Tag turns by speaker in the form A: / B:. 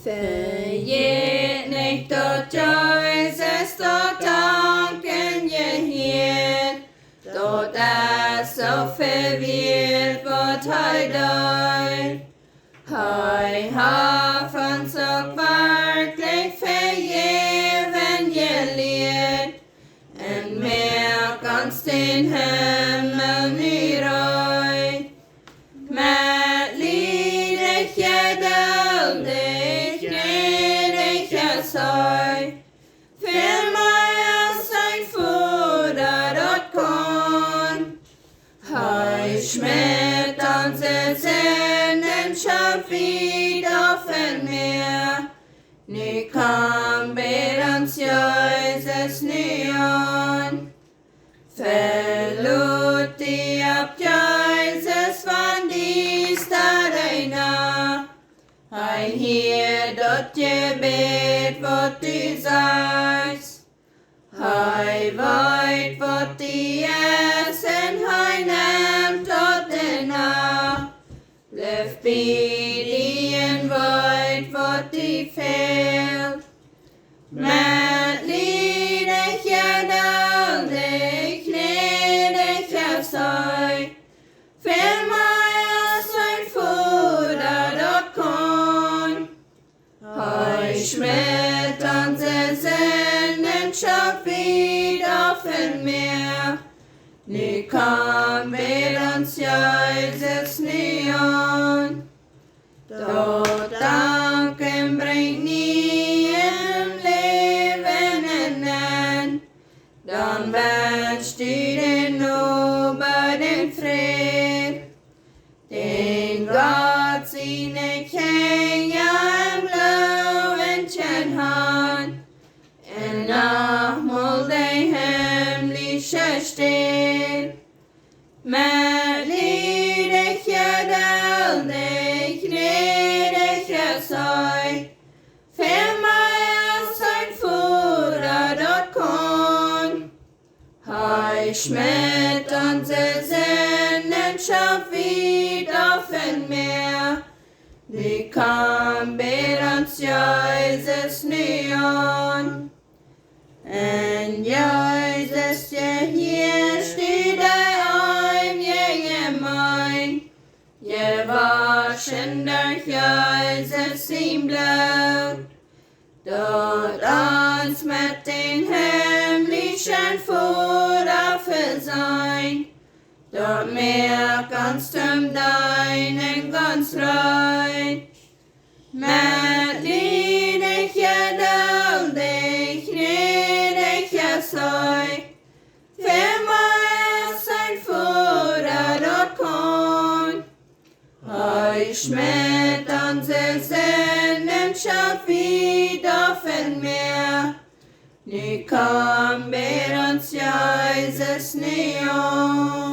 A: Vejäat nicht dort Jesus, dort Danken, gehiet, dort so verwirrt wird heute. Hei haben so wirklich vergeben gelehrt, und mehr ganz den Himmel nie reut. Mit Lied geduldig, gnädig sei, für mir sein Futter dort kann. Hei schmidt unsere Sünden schon wieder von mir, nie kann bei uns Jesus nie an. Verlot die ab Jesus von dies Arena, ein hier dort Gebet, wird du sagst. Hei weit wird die Essen, hei nehmt dort nach, bleib bei dien weit wird die fehlt. Mit Lied geduldig, gnädig sei, für mir sein Futter dort kann. Hei schmidt unsere Sünden schon wieder von mir, nie kann bei uns Jesus nie an. Dort Danken bringt nie im Leben enden, dann wünscht dir den über den Fried, den Gott sie nicht hängen im Löwenchen Hand, und nachmol der himmlische steht. Mit Lied geduldig, gnädig sei, für mir sein Futter dort kann. Hei schmidt unsere Sünden schon wieder von mir, die kann bei uns Jesus nie an. Und Jesus, hier steht ein gemein, gewaschen durch Jesus im Blut, dort uns mit den himmlischen Futter versein, dort mehr kannst du deinen ganz rein. Mit Lied geduldig, gnädig sei, für mir sein Futter dort kann. Hei schmidt unsere Sünden schon wieder von mir, nie kann bei uns Jesus nie an.